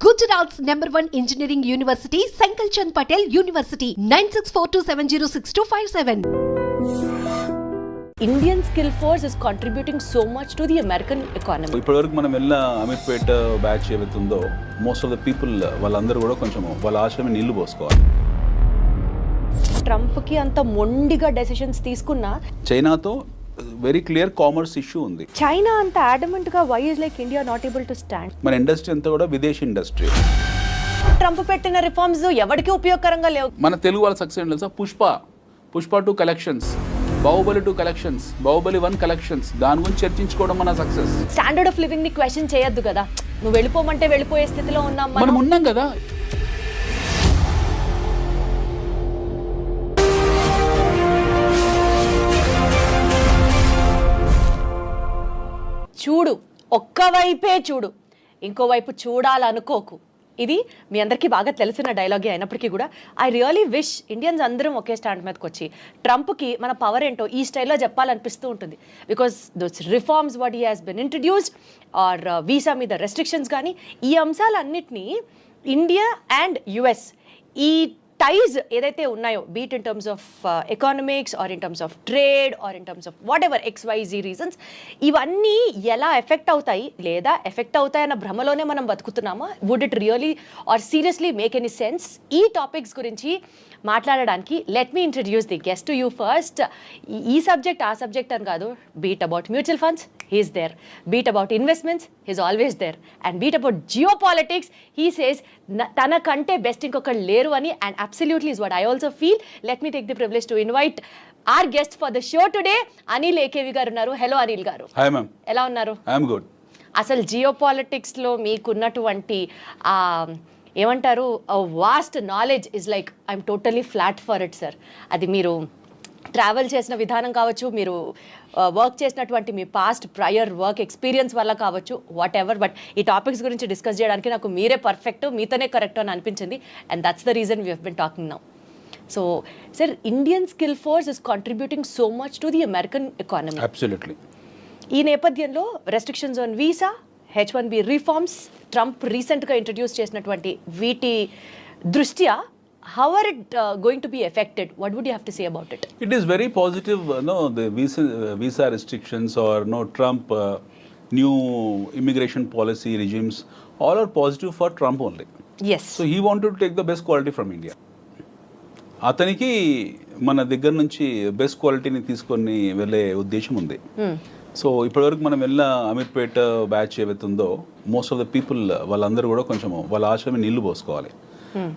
Gujarat's #1 engineering university, Sankalchand Patel University, 9642706257. Indian skill force is contributing so much to the American economy. ఇప్పటివరకు మనం వెళ్ళిన Ameerpet batch ఏవైతుందో most of the people వాళ్ళందరూ కూడా కొంచెం వాళ్ళ ఆశ్రమే నీళ్లు పోసుకోవాలి. ట్రంప్కి అంత మొండిగా డెసిషన్స్ తీసుకున్నా చైనాతో వెరీ క్లియర్ కామర్స్ ఇష్యూ ఉంది. చైనా అంత అడమెంట్ గా why is like India not able to stand? మన ఇండస్ట్రీ అంతా కూడా విదేశీ ఇండస్ట్రీ. ట్రంప్ పెట్టిన రిఫార్మ్స్ ఎవరికి ఉపయోగకరంగా లేవు. మన తెలుగు వాళ్ళ సక్సెస్ ఏంటి తెలుసా? Pushpa 2 collections, Baahubali 2 collections, Baahubali 1 collections, దాని గురించి చర్చించుకోవడం మన సక్సెస్. స్టాండర్డ్ ఆఫ్ లివింగ్ ని క్వశ్చన్ చేయొద్దు కదా. నువ్వు వెళ్ళిపోమంటే వెళ్ళిపోయే స్థితిలో ఉన్నాం మనం ఉన్నాం కదా. చూడు, ఒక్కవైపే చూడు, ఇంకోవైపు చూడాలనుకోకు. ఇది మీ అందరికీ బాగా తెలిసిన డైలాగే అయినప్పటికీ కూడా ఐ రియలీ విష్ ఇండియన్స్ అందరం ఒకే స్టాండ్ మీదకి వచ్చి ట్రంప్కి మన పవర్ ఏంటో ఈ స్టైల్లో చెప్పాలనిపిస్తూ ఉంటుంది. Because those reforms what he has been introduced are visa మీద రెస్ట్రిక్షన్స్ కానీ ఈ అంశాలన్నిటినీ ఇండియా అండ్ యుఎస్ ఈ టైజ్ ఏదైతే ఉన్నాయో be it in terms of economics or in terms of trade or in terms of whatever XYZ reasons ఇవన్నీ ఎలా effect అవుతాయి లేదా ఎఫెక్ట్ అవుతాయన్న భ్రమలోనే మనం బతుకుతున్నామా? Would it really or seriously make any sense? ఈ టాపిక్స్ గురించి మాట్లాడడానికి let me introduce the guest to you first. ఈ సబ్జెక్ట్ ఆ సబ్జెక్ట్ అని కాదు. Be it about mutual funds, he's there. Be it about investments, he's always there. And beat about geopolitics, he says తన కంటే best ఇంకొకరు లేరు అని. And absolutely is what I also feel. Let me take the privilege to invite our guest for the show today. Anil AKV garu ఉన్నారు. Hello Anil garu. Hi ma'am. ఎలా ఉన్నారు? I'm good. అసలు జియో పాలిటిక్స్లో మీకున్నటువంటి ఏమంటారు vast knowledge is like I'm totally flat for it sir. అది మీరు ట్రావెల్ చేసిన విధానం కావచ్చు, మీరు వర్క్ చేసినటువంటి మీ పాస్ట్ ప్రయర్ వర్క్ ఎక్స్పీరియన్స్ వల్ల కావచ్చు, వాట్ ఎవర్. బట్ ఈ టాపిక్స్ గురించి డిస్కస్ చేయడానికి నాకు మీరే పర్ఫెక్ట్, మీతోనే కరెక్ట్ అని అనిపించింది. And that's the reason we have been talking now. So sir, Indian skill force is contributing so much to the American economy. Absolutely. ఈ నేపథ్యంలో restrictions on visa, H1B reforms, Trump రీసెంట్గా introduce చేసినటువంటి వీటి దృష్ట్యా how are it going to be affected? What would you have to say about it? It is very positive, the visa restrictions or Trump new immigration policy regimes, all are positive for Trump only. Yes. So he wanted to take the best quality from India. అతనికి మన దగ్గర నుంచి best క్వాలిటీని తీసుకొని వెళ్ళే ఉద్దేశం ఉంది. So ఇప్పటివరకు మనం వెళ్ళిన అమీర్పేట బ్యాచ్ ఏవైతుందో మోస్ట్ ఆఫ్ ద పీపుల్ వాళ్ళందరూ కూడా కొంచెం వాళ్ళ ఆశ్రమే నీళ్లు పోసుకోవాలి.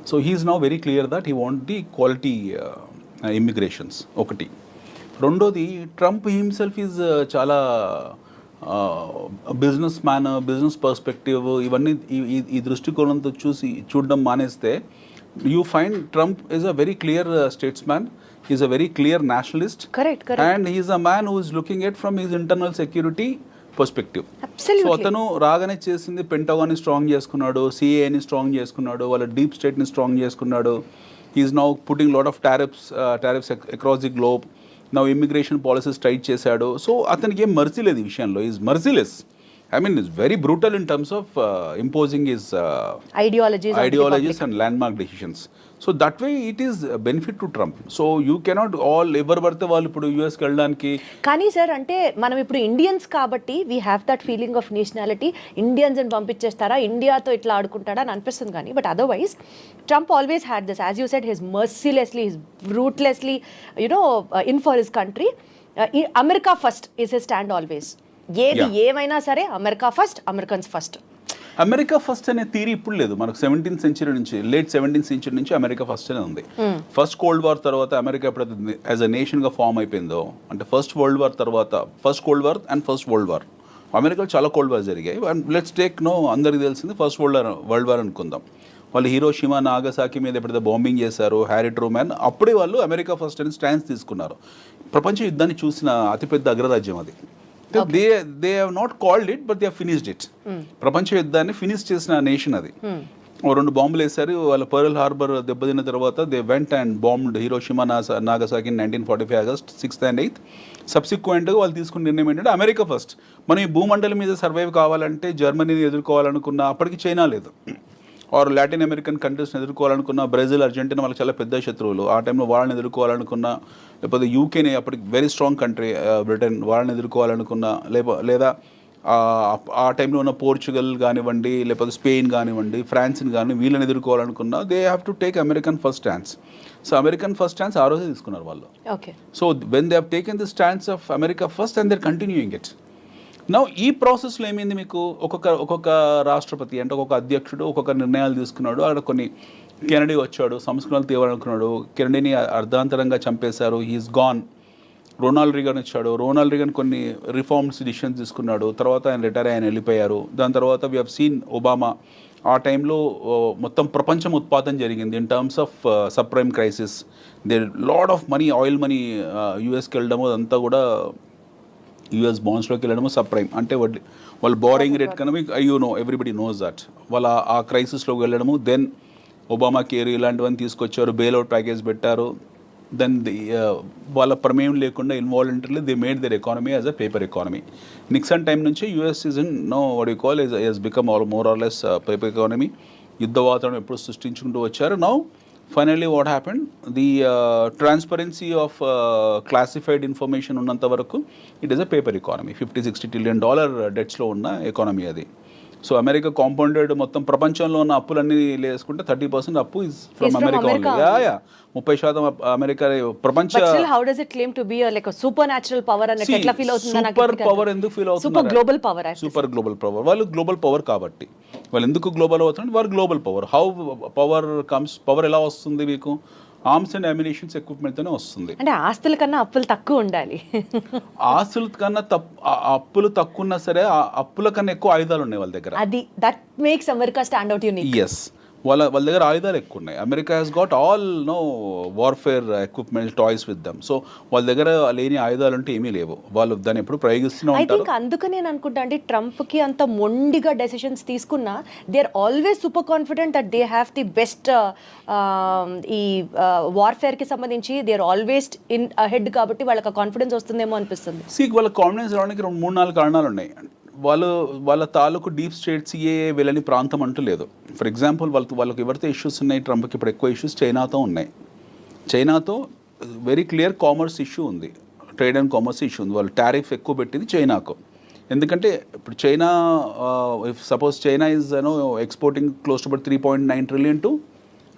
So he's now very clear that he want the quality immigrations. ఒకటి. రెండోది, ట్రంప్ హిమ్సెల్ఫ్ ఈజ్ చాలా బిజినెస్ మ్యాన్, బిజినెస్ పర్స్పెక్టివ్ ఇవన్నీ ఈ దృష్టికోణంతో చూడడం మానేస్తే you find Trump is a very clear statesman. He is a very clear nationalist. Correct. And he is a man who is looking at from his internal security perspective. Absolutely. So atanu రాగానే చేసింది పెంటగాన్ని strong చేసుకున్నాడు, సిఏని strong చేసుకున్నాడు, వాళ్ళ deep స్టేట్ని strong చేసుకున్నాడు. He is now putting lot of tariffs across the globe. Now immigration policies tight చేశాడు. So అతనికి ఏం mercy లేదు ఈ విషయంలో. He is merciless. I mean, it's very brutal in terms of imposing his ideologies and landmark decisions. So that way it is a benefit to Trump. So you cannot all ఎవరు పడితే వాళ్ళు ఇప్పుడు యూఎస్కి వెళ్ళడానికి. కానీ sir, అంటే మనం ఇప్పుడు Indians కాబట్టి we have that feeling of nationality. Indians అని పంపించేస్తారా, ఇండియాతో ఇట్లా ఆడుకుంటాడా అని అనిపిస్తుంది. కానీ but otherwise Trump always had this, as you said, his mercilessly, his brutally in for his country. America first is his stand always. ఏది ఏమైనా సరే America first, Americans first. America first అనే థియరీ ఇప్పుడు లేదు. మనకు 17th century నుంచి, late 17th century నుంచి America first అనే ఉంది. ఫస్ట్ కోల్డ్ వార్ తర్వాత అమెరికా ఎప్పుడైతే యాజ్ అ నేషన్గా ఫామ్ అయిపోయిందో, అంటే ఫస్ట్ వరల్డ్ వార్ తర్వాత, first cold war and first world war, అమెరికాలో చాలా కోల్డ్ వార్ జరిగాయి. అండ్ లెట్స్ టేక్ అందరికి తెలిసింది ఫస్ట్ వరల్డ్ వార్ అనుకుందాం. వాళ్ళు హిరోషిమా, నాగసాకి మీద ఎప్పుడైతే బాంబింగ్ చేశారు, హ్యారీ ట్రూమాన్, అప్పుడే వాళ్ళు అమెరికా ఫస్ట్ అని స్టాండ్స్ తీసుకున్నారు. ప్రపంచ యుద్ధాన్ని చూసిన అతిపెద్ద అగ్రరాజ్యం అది. They have not called it, but they have finished it. ప్రపంచ యుద్ధాన్ని ఫినిష్ చేసిన నేషన్ అది. 2 బాంబులు వేశారు. వాళ్ళ పర్ల్ హార్బర్ దెబ్బతిన్న తర్వాత they went and bombed Hiroshima, Nagasaki 1945 August 6th and 8th. సబ్సిక్వెంట్గా వాళ్ళు తీసుకున్న నిర్ణయం ఏంటంటే అమెరికా ఫస్ట్. మనం ఈ భూమండలం మీద సర్వైవ్ కావాలంటే జర్మనీని ఎదుర్కోవాలనుకున్న అప్పటికి చైనా లేదు. ఆర్ లాటిన్ అమెరికన్ కంట్రీస్ని ఎదుర్కోవాలనుకున్న బ్రెజిల్, అర్జెంటీనా వాళ్ళకి చాలా పెద్ద శత్రువులు. ఆ టైంలో వాళ్ళని ఎదుర్కోవాలనుకున్న, లేకపోతే యూకేని అప్పటికి వెరీ స్ట్రాంగ్ కంట్రీ బ్రిటన్, వాళ్ళని ఎదుర్కోవాలనుకున్న, లేదా ఆ టైంలో ఉన్న పోర్చుగల్ కానివ్వండి, లేకపోతే స్పెయిన్ కానివ్వండి, ఫ్రాన్స్ని కానీ వీళ్ళని ఎదుర్కోవాలనుకున్న, they have to take American first stance. So American first stance ఆ రోజే తీసుకున్నారు వాళ్ళు. Okay. So when they have taken the stance of America first and there continuing it. Now ఈ ప్రాసెస్లో ఏమైంది, మీకు ఒక్కొక్క రాష్ట్రపతి అంటే ఒక్కొక్క అధ్యక్షుడు ఒక్కొక్క నిర్ణయాలు తీసుకున్నాడు. అక్కడ కొన్ని కెనడీ వచ్చాడు, సంస్కరణలు తీయాలనుకున్నాడు, కెనడీని అర్ధాంతరంగా చంపేశారు, హీఈస్ గాన్. రొనాల్డ్ రీగన్ వచ్చాడు, రొనాల్డ్ రీగన్ కొన్ని రిఫార్మ్స్ డిసిషన్స్ తీసుకున్నాడు, తర్వాత ఆయన రిటైర్ ఆయన వెళ్ళిపోయారు. దాని తర్వాత వీ హ్యావ్ సీన్ ఒబామా. ఆ టైంలో మొత్తం ప్రపంచం ఉత్పాదన జరిగింది in terms of subprime crisis. They lot of money, oil money యూఎస్కి వెళ్ళడము, అదంతా కూడా యూఎస్ బాండ్స్లోకి వెళ్ళడము సబ్ప్రైమ్ అంటే వాళ్ళు బారింగ్ రేట్ కన్నా మీకు ఎవ్రీబడి నోస్ దట్. వాళ్ళ ఆ క్రైసిస్లోకి వెళ్ళడము. దెన్ ఒబామా కేర్ ఇలాంటివన్నీ తీసుకొచ్చారు, బెయిల్అవుట్ ప్యాకేజ్ పెట్టారు. దెన్ వాళ్ళ ప్రమేయం లేకుండా involuntarily they made their economy as a paper economy. Nixon time నుంచి US is in what you call is become more or less paper economy. యుద్ధ వాతావరణం ఎప్పుడు సృష్టించుకుంటూ వచ్చారు. Now finally what happened, the transparency of classified information ఉన్నంత వరకు it is a paper economy. $50-60 trillion డెట్స్లో ఉన్న ఎకానమీ అది. సో అమెరికా కాంపౌండెడ్ మొత్తం ప్రపంచంలో ఉన్న అప్పులన్నీ వేసుకుంటే 30% అప్పు is from America only. 30% America ప్రపంచ. How does it claim to be like supernatural power అన్నట్టు ఎట్లా ఫీల్ అవుతుంది? సూపర్ పవర్ ఎందుకు ఫీల్ అవుతుంది? Super global power. Super global power. వాళ్ళు గ్లోబల్ పవర్ కాబట్టి వాళ్ళు ఎందుకు గ్లోబల్ అవుతుంటే వారు global power. How power comes? Power ఎలా వస్తుంది మీకు? ఆర్మ్స్ అండ్ అమ్యునిషన్స్ ఎక్విప్మెంట్తోనే వస్తుంది. అంటే ఆస్తుల కన్నా అప్పులు తక్కువ ఉండాలి. ఆస్తుల కన్నా అప్పులు తక్కువ ఉన్నా సరే అప్పుల కన్నా ఎక్కువ ఆయుధాలు ఉన్నాయి వాళ్ళ దగ్గర. అది that makes America stand out unique. Yes, వాళ్ళ దగ్గర ఆయుధాలు ఎక్కువ ఉన్నాయి. America has got all warfare equipment toys with them. So వాళ్ళ దగ్గర లేని ఆయుధాలు అంటే ఏమీ లేవు. వాళ్ళు దాన్ని ఎప్పుడు ప్రయోగిస్తూనే ఉంటారు. ఐ థింక్ అందుకని నేను అనుకుంటా అంటే ట్రంప్కి అంత మొండిగా డెసిషన్స్ తీసుకున్నా they are always super confident that they have the best ఈ వార్ఫేర్కి సంబంధించి they are always in head కాబట్టి వాళ్ళకి కాన్ఫిడెన్స్ వస్తుందేమో అనిపిస్తుంది. వాళ్ళ కాన్ఫిడెన్స్ రావడానికి 3-4 కారణాలు ఉన్నాయి. వాళ్ళ తాలూకు డీప్ స్టేట్ సిఏఏ వెళ్ళని ప్రాంతం అంటూ లేదు. ఫర్ ఎగ్జాంపుల్ వాళ్ళకి ఎవరితో ఇష్యూస్ ఉన్నాయి, ట్రంప్కి ఇప్పుడు ఎక్కువ ఇష్యూస్ చైనాతో ఉన్నాయి. చైనాతో వెరీ క్లియర్ కామర్స్ ఇష్యూ ఉంది, ట్రేడ్ అండ్ కామర్స్ ఇష్యూ ఉంది. వాళ్ళు టారిఫ్ ఎక్కువ పెట్టింది చైనాకు. ఎందుకంటే ఇప్పుడు China if suppose China is exporting close to about 3.9 trillion to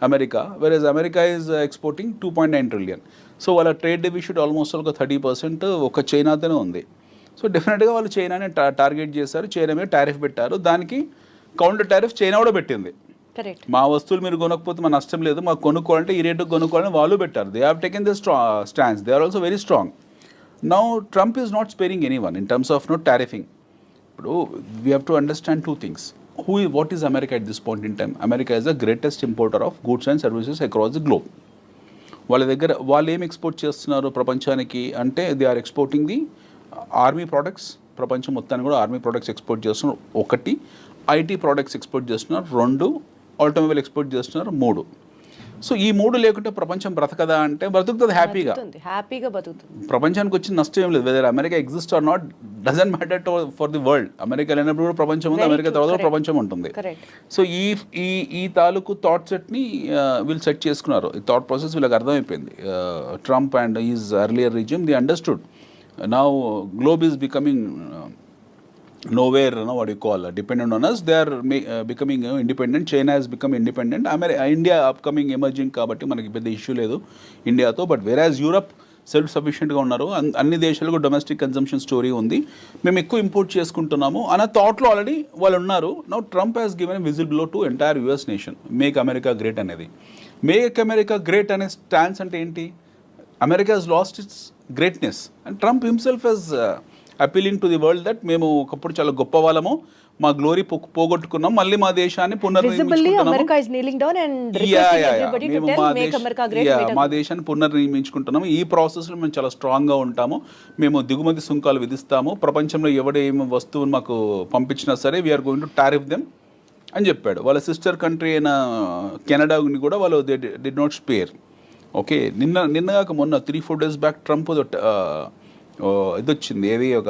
America, versus America is exporting 2.9 trillion. So వాళ్ళ ట్రేడ్ డెఫిసిట్ ఆల్మోస్ట్ ఒక 30% ఒక చైనాతోనే ఉంది. సో డెఫినెట్గా వాళ్ళు చైనాని టార్గెట్ చేశారు, చైనా మీద టారిఫ్ పెట్టారు. దానికి కౌంటర్ టారిఫ్ చైనా కూడా పెట్టింది. మా వస్తువులు మీరు కొనకపోతే మా నష్టం లేదు, మాకు కొనుక్కోవాలంటే ఈ రేటుకు కొనుక్కోవాలని వాళ్ళు పెట్టారు. They have taken the stands. They are also very strong. Now Trump is not sparing any one in terms of tariffing. ఇప్పుడు we have to understand 2 things. What is America at this point in time? America is the greatest importer of goods and services across the globe. వాళ్ళ దగ్గర వాళ్ళు ఏం export చేస్తున్నారు ప్రపంచానికి అంటే they are exporting the army products. ప్రపంచం మొత్తాన్ని కూడా ఆర్మీ ప్రోడక్ట్స్ ఎక్స్పోర్ట్ చేస్తున్నారు. 1 ఐటీ ప్రోడక్ట్స్ ఎక్స్పోర్ట్ చేస్తున్నారు. 2 ఆటోమొబైల్ ఎక్స్పోర్ట్ చేస్తున్నారు. 3 సో ఈ 3 లేకుంటే ప్రపంచం బ్రతకదా అంటే బ్రతుకుతుంది, హ్యాపీగా బతుకుతుంది. ప్రపంచానికి వచ్చిన నష్టం ఏం లేదు. Whether America exist or not doesn't matter for the world. America లేనప్పుడు కూడా ప్రపంచం ఉంది, అమెరికా తర్వాత ప్రపంచం ఉంటుంది. సో ఈ తాలూకు థాట్ సెట్ని వీళ్ళు సెట్ చేసుకున్నారు. ఈ థాట్ ప్రాసెస్ వీళ్ళకి అర్థమైపోయింది. Trump and is earlier regime the understood. Now globe is becoming nowhere, what you call dependent on us. They are becoming independent. China has become independent. India upcoming emerging కాబట్టి మనకి పెద్ద issue లేదు ఇండియాతో. But whereas Europe self సఫిషియెంట్గా ఉన్నారు. అన్ని దేశాలకు domestic consumption story ఉంది, మేము ఎక్కువ ఇంపోర్ట్ చేసుకుంటున్నాము అన్న థాట్లో ఆల్రెడీ వాళ్ళు ఉన్నారు. Now Trump has given whistle blow to entire US nation. Make America great అనేది. మేక్ అమెరికా గ్రేట్ అనే స్టాన్స్ అంటే ఏంటి? America has lost its greatness and Trump himself is appealing to the world that మేము ఒకప్పుడు చాలా గొప్ప వాళ్ళము, మా గ్లోరీ పోగొట్టుకున్నాం, మళ్ళీ మా దేశాన్ని మా దేశాన్ని పునర్నిర్మించుకుంటున్నాము. ఈ ప్రాసెస్లో మేము చాలా స్ట్రాంగ్గా ఉంటాము, మేము దిగుమతి సుంకాలు విధిస్తాము, ప్రపంచంలో ఎవడేమి వస్తువును మాకు పంపించినా సరే we are going to tariff them అని చెప్పాడు. వాళ్ళ సిస్టర్ కంట్రీ అయిన కెనడాని కూడా వాళ్ళు they did not spare. Okay, నిన్నగాక మొన్న 3-4 days బ్యాక్ ట్రంప్ ఇది వచ్చింది, ఏది ఒక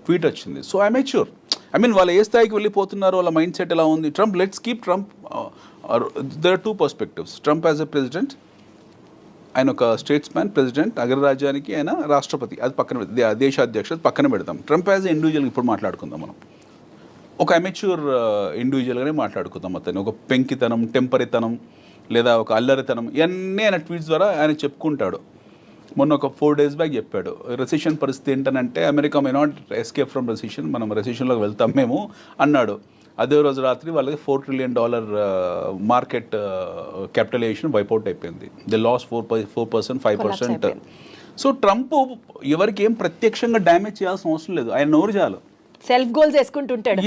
ట్వీట్ వచ్చింది. So I make sure I mean వాళ్ళు ఏ స్థాయికి వెళ్ళిపోతున్నారు, వాళ్ళ మైండ్ సెట్ ఎలా ఉంది. Trump, let's keep Trump. There are two perspectives. Trump as a president, ఆయన ఒక స్టేట్స్ మ్యాన్, ప్రెసిడెంట్, అగ్రరాజ్యానికి ఆయన రాష్ట్రపతి, అది పక్కన దేశాధ్యక్షుడు పక్కన పెడతాం. ట్రంప్ యాజ్ ఎ ఇండివిజువల్ ఇప్పుడు మాట్లాడుకుందాం మనం. ఒక అమెచ్యూర్ ఇండివిజువల్గానే మాట్లాడుకుందాం. అతను ఒక పెంకితనం, టెంపరితనం లేదా ఒక అల్లరితనం ఇవన్నీ ఆయన ట్వీట్స్ ద్వారా ఆయన చెప్పుకుంటాడు. మొన్న ఒక 4 days బ్యాక్ చెప్పాడు, రెసిషన్ పరిస్థితి ఏంటనంటే America may not escape from recession, మనం రెసిషన్లోకి వెళ్తాం మేము అన్నాడు. అదే రోజు రాత్రి వాళ్ళకి $4 trillion మార్కెట్ క్యాపిటలైజేషన్ వైపౌట్ అయిపోయింది. The loss 4%, 5%. సో ట్రంప్ ఎవరికి ఏం ప్రత్యక్షంగా డ్యామేజ్ చేయాల్సిన అవసరం లేదు, ఆయన నోరు చాలు. సెల్ఫ్ గోల్స్ వేసుకుంటుంటాడు.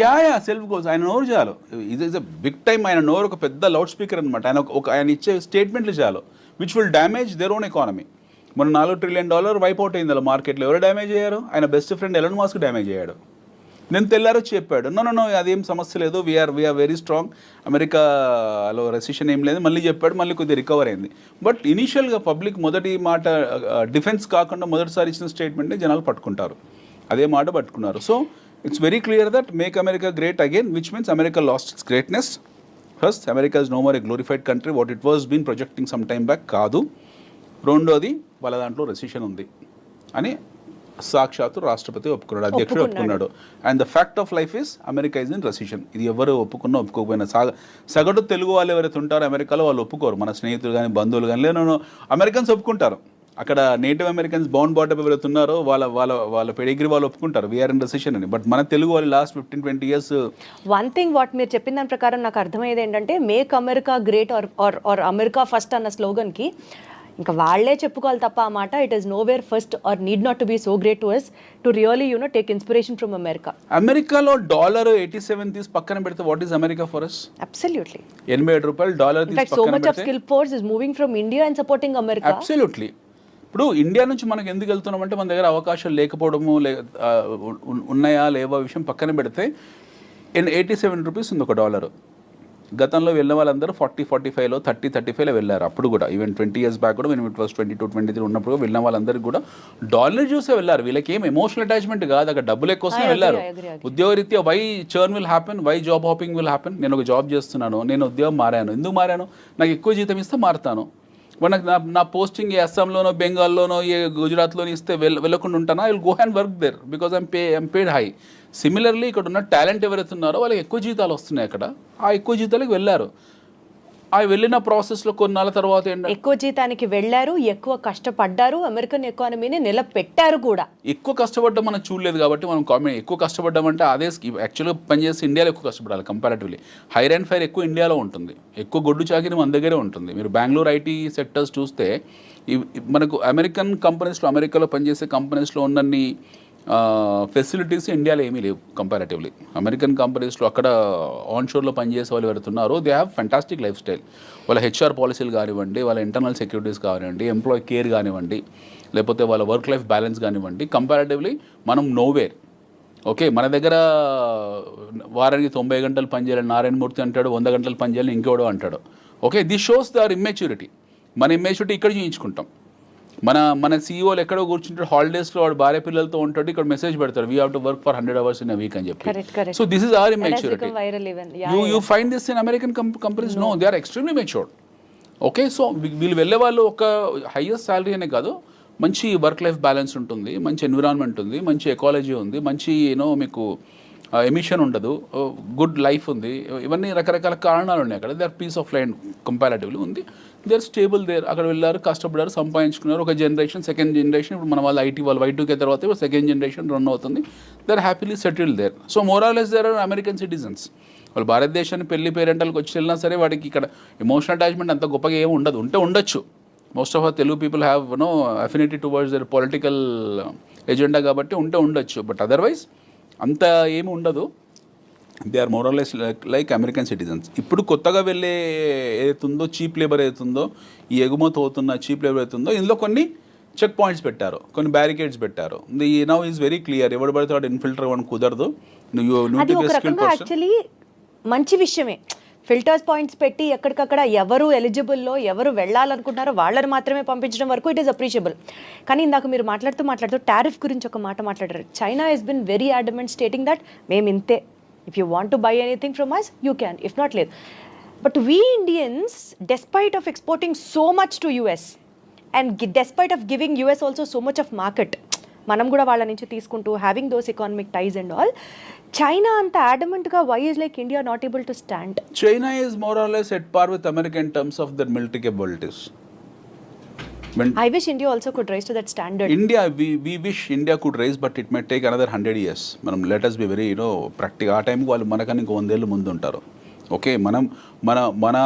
సెల్ఫ్ గోల్స్, ఆయన నోరు చాలు. ఇది ఇస్ అ బిగ్ టైమ్. ఆయన నోరు ఒక పెద్ద లౌడ్ స్పీకర్ అనమాట. ఆయన ఇచ్చే స్టేట్మెంట్లు చాలు which will damage their own economy. మన $4 trillion వైపౌట్ అయింది అలా మార్కెట్లో. ఎవరు డ్యామేజ్ అయ్యారు? ఆయన best friend Elon Musk damage అయ్యాడు. నేను తెల్లారో చెప్పాడు, నో అదేం సమస్య లేదు, వీఆర్ వెరీ స్ట్రాంగ్, అమెరికాలో రెసిషన్ ఏం లేదు. మళ్ళీ చెప్పాడు, మళ్ళీ కొద్దిగా రికవర్ అయింది. బట్ ఇనీషియల్గా పబ్లిక్ మొదటి మాట డిఫెన్స్ కాకుండా మొదటిసారి ఇచ్చిన స్టేట్మెంట్ని జనాలు పట్టుకుంటారు, అదే మాట పట్టుకున్నారు. So it's very clear that make America great again, which means America lost its greatness. First, America is no more a glorified country what it was been projecting some time back కాదు. రెండోది, వాళ్ళ దాంట్లో recession ఉంది అని సాక్షాత్తు రాష్ట్రపతి ఒప్పుకున్నాడు, అధ్యక్షుడు ఒప్పుకున్నాడు. And the fact of life is America is in recession. ఇది ఎవరు ఒప్పుకున్నా ఒప్పుకోకపోయినా సగటు తెలుగు వాళ్ళు ఎవరైతే ఉంటారో అమెరికాలో వాళ్ళు ఒప్పుకోరు. మన స్నేహితులు కానీ బంధువులు కానీ లేదు, అమెరికన్స్ ఒప్పుకుంటారు. అక్కడ నేటివ్ అమెరికన్స్ బౌండ్ బాటప్ ఎవరైతే ఉన్నారో వాళ్ళ పెడిగ్రీ వాళ్ళు ఒప్పుకుంటారు వీఆర్ ఇన్ రెసిషన్ అని. బట్ మన తెలుగు వాళ్ళు last 15-20 years. One thing what మీరు చెప్పిన దాని ప్రకారం నాకు అర్థమయ్యేది ఏంటంటే, make America great or America first అన్న స్లోగన్కి ఇంకా వాళ్ళే చెప్పుకోవాలి తప్ప ఆ మాట, it is nowhere first or need not to be so great to us to really take inspiration from America. అమెరికాలో $87 తీసి పక్కన పెడితే what is America for us? Absolutely. $87 తీసి so much of skill force is moving from India and supporting America. Absolutely. ఇప్పుడు India నుంచి మనకు ఎందుకు వెళ్తున్నామంటే మన దగ్గర అవకాశాలు లేకపోవడము, ఉన్నాయా లేవా విషయం పక్కన పెడితే $87 ఉంది ఒక డాలర్. గతంలో వెళ్ళిన వాళ్ళందరూ 40-45లో 30-35లో వెళ్ళారు. అప్పుడు కూడా ఈవెన్ 20 years బ్యాక్ కూడా మేము ఇట్ వాస్ 22-23 ఉన్నప్పుడు వెళ్ళిన వాళ్ళందరికీ కూడా డాలర్ చూసే వెళ్ళారు. వీళ్ళకి ఏం ఎమోషనల్ అటాచ్మెంట్ కాదు, అక్కడ డబ్బులు ఎక్కువనే వెళ్ళారు. ఉద్యోగరీత్యా why churn will happen, why job hopping will happen. నేను ఒక జాబ్ చేస్తున్నాను, నేను ఉద్యోగం మారాను, ఎందుకు మారాను? నాకు ఎక్కువ జీతం ఇస్తే మారుతాను. మనకు నా పోస్టింగ్ ఏ అస్సాంలోనో బెంగాల్లోనో ఏ గుజరాత్లోనో ఇస్తే వెళ్ళకుండా ఉంటానా? I will go and work there because I'm paid high. Similarly ఇక్కడ ఉన్న టాలెంట్ ఎవరైతే ఉన్నారో వాళ్ళకి ఎక్కువ జీతాలు వస్తున్నాయి అక్కడ, ఆ ఎక్కువ జీతాలకు వెళ్ళారు. ఆ వెళ్ళిన ప్రాసెస్లో కొన్నాళ్ళ తర్వాత ఎక్కువ జీతానికి వెళ్ళారు, ఎక్కువ కష్టపడ్డారు, అమెరికన్ ఎకానమీని నిలబెట్టారు కూడా. ఎక్కువ కష్టపడ్డం మనం చూడలేదు కాబట్టి మనం కామెంట్. ఎక్కువ కష్టపడ్డామంటే అదే యాక్చువల్గా పనిచేస్తే ఇండియాలో ఎక్కువ కష్టపడాలి కంపారిటివ్లీ. హైర్ అండ్ ఫైర్ ఎక్కువ ఇండియాలో ఉంటుంది, ఎక్కువ గొడ్డు చాకిరి మన దగ్గరే ఉంటుంది. మీరు బెంగళూరు ఐటీ సెక్టర్స్ చూస్తే మనకు అమెరికన్ కంపెనీస్లో, అమెరికాలో పనిచేసే కంపెనీస్లో ఉన్నన్ని ఫెసిలిటీస్ ఇండియాలో ఏమీ లేవు కంపారిటివ్లీ. అమెరికన్ కంపెనీస్లో అక్కడ ఆన్షోర్లో పనిచేసే వాళ్ళు ఎవరుతున్నారో they have fantastic lifestyle. వాళ్ళ హెచ్ఆర్ పాలసీలు కానివ్వండి, వాళ్ళ ఇంటర్నల్ సెక్యూరిటీస్ కానివ్వండి, ఎంప్లాయీ కేర్ కానివ్వండి, లేకపోతే వాళ్ళ వర్క్ లైఫ్ బ్యాలెన్స్ కానివ్వండి, కంపారిటివ్లీ మనం నోవేర్. ఓకే, మన దగ్గర వారానికి 90 గంటలు పనిచేయాలని నారాయణమూర్తి అంటాడు, 100 గంటలు పనిచేయాలని ఇంకోడో అంటాడు. Okay, this shows their immaturity. మన ఇమ్మెచ్యూరిటీ ఇక్కడ చూయించుకుంటాం. మన సీఈఓలు ఎక్కడో కూర్చుంటాడు, హాలిడేస్లో వాడు భార్య పిల్లలతో ఉంటాడు, ఇక్కడ మెసేజ్ పెడతారు we have to work for 100 hours in a week అని చెప్పి. So this is our immaturity. You find this in American companies? No, they are extremely matured. Okay, so వీళ్ళు వెళ్ళే వాళ్ళు ఒక హైయెస్ట్ శాలరీ అనే కాదు, మంచి వర్క్ లైఫ్ బ్యాలెన్స్ ఉంటుంది, మంచి ఎన్విరాన్మెంట్ ఉంది, మంచి ఎకాలజీ ఉంది, మంచి మీకు ఎమిషన్ ఉండదు, గుడ్ లైఫ్ ఉంది. ఇవన్నీ రకరకాల కారణాలు ఉన్నాయి అక్కడ. They are peace of mind comparatively ఉంది. They are stable there. అక్కడ వెళ్ళారు, కష్టపడారు, సంపాదించుకున్నారు. ఒక జనరేషన్, సెకండ్ జనరేషన్, ఇప్పుడు మన వాళ్ళు ఐటీ వాళ్ళు Y2K తర్వాత ఇప్పుడు సెకండ్ జనరేషన్ రన్ అవుతుంది. They are happily settled there. So more or less there are American citizens. వాళ్ళు భారతదేశాన్ని పెళ్లి పేరెంటల్కి వచ్చి వెళ్ళినా సరే వాడికి ఇక్కడ ఎమోషనల్ అటాచ్మెంట్ అంత గొప్పగా ఏమి ఉండదు. ఉండొచ్చు. Most of our Telugu people have affinity towards their political agenda కాబట్టి ఉండొచ్చు. బట్ అదర్వైజ్ అంత ఏమి ఉండదు. They are more or less like American citizens. ఇప్పుడు కొత్తగా వెళ్ళే ఏదైతుందో చీప్ లేబర్ ఏదైతుందో, ఈ ఎగుమతి అవుతున్న చీప్ లేబర్ ఏదైతుందో, ఇందులో కొన్ని చెక్ పాయింట్స్ పెట్టారు, కొన్ని బ్యారికేడ్స్ పెట్టారు. The now is very clear. ఎవడు పడితే వాడు ఇన్ఫిల్టర్ అవ్వడం కుదరదు. యాక్చువల్లీ మంచి విషయమే. ఫిల్టర్స్ పాయింట్స్ పెట్టి ఎక్కడికక్కడ ఎవరు ఎలిజిబుల్లో, ఎవరు వెళ్ళాలనుకుంటున్నారో వాళ్ళని మాత్రమే పంపించడం వరకు ఇట్ ఈస్ అప్రిషియబుల్. కానీ ఇందాక మీరు మాట్లాడుతూ టారిఫ్ గురించి ఒక మాట మాట్లాడారు. China has been very adamant stating that మేము ఇంతే, if you want to buy anything from us you can, if not లేదు. But we Indians despite of exporting so much to US and despite of giving US also so much of market, మనం కూడా వాళ్ళ నుంచి తీసుకుంటూ having those economic ties and all, China అంత అడమెంట్గా why is like India not able to stand? China is more or less at par with America in terms of their military capabilities. When I wish India also could rise to that standard. India, we wish India could rise, but it may take another 100 years. మనం let us be very practical. ఆ టైంకి వాళ్ళు మనకన్నా ఇంకో 100 ఏళ్ళు ముందు ఉంటారు. Okay, మనం మన మన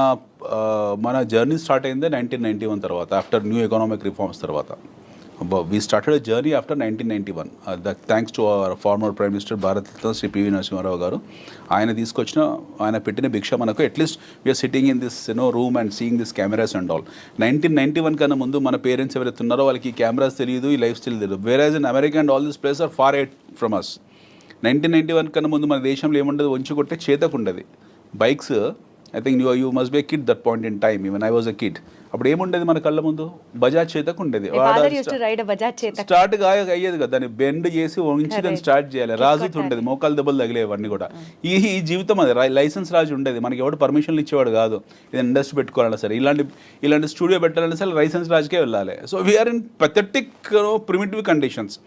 మన జర్నీ స్టార్ట్ అయిందే 1991 తర్వాత, ఆఫ్టర్ న్యూ ఎకనామిక్ రిఫార్మ్స్ తర్వాత. We started a journey after 1991. Thanks to our former Prime Minister Bharat Ratna Sri P.V. Narasimha Rao garu. ఆయన పెట్టిన భిక్ష మనకు at least we're sitting in this room and seeing this cameras and all. 1991 కన్నా ముందు మన parents ఎవరైతే ఉన్నారో వాళ్ళకి ఈ కెమెరాస్ తెలియదు, ఈ లైఫ్ స్టైల్ తెలియదు. Whereas in America and all this place are far ahead from us. 1991 కన్నా ముందు మన దేశంలో ఏముండదు, వంచి కొట్టే చేతకు ఉండదు. Bikes, I think you must be a kid that point in time, even I was a kid. అప్పుడు ఏముండేది మన కళ్ళ ముందు, బజాజ్ చేతకు ఉండేది. స్టార్ట్ అయ్యేది కదా, దాన్ని బెండ్ చేసి వంచి దాన్ని స్టార్ట్ చేయాలి. రాజుతో ఉండేది, మోకాలు దెబ్బలు తగిలేవన్నీ కూడా. ఈ జీవితం అది లైసెన్స్ రాజు ఉండేది, మనకి ఎవడు పర్మిషన్లు ఇచ్చేవాడు కాదు. ఇది ఇండస్ట్రీ పెట్టుకోవాలన్నా సరే, ఇలాంటి స్టూడియో పెట్టాలన్నా సరే లైసెన్స్ రాజుకే వెళ్ళాలి. So we are in pathetic primitive conditions.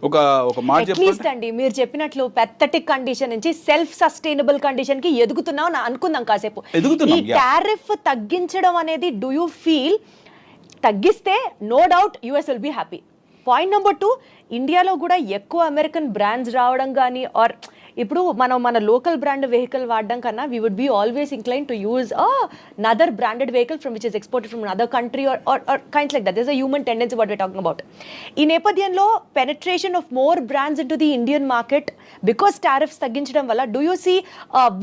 ఒక మాట చెప్పండి అండి, మీరు చెప్పినట్లు పెథటిక్ కండిషన్ నుంచి సెల్ఫ్ సస్టైనబుల్ కండిషన్ కి ఎదుగుతున్నాం అనుకుందాం కాసేపు. ఈ టారిఫ్ తగ్గించడం అనేది డూ యూ ఫీల్ తగ్గిస్తే no doubt US will be happy? Point number 2, ఇండియాలో కూడా ఎక్కువ అమెరికన్ బ్రాండ్స్ రావడం కానీ, ఆర్ ఇప్పుడు మనం మన లోకల్ బ్రాండ్ వెహికల్ వాడడం కన్నా we would be always incline to use another branded vehicle from which is exported from another country or kinds like that. This a human tendency what we are talking about. ఈ నేపథ్యంలో penetration of more brands in to the Indian market because tariffs తగ్గించడం వల్ల do you see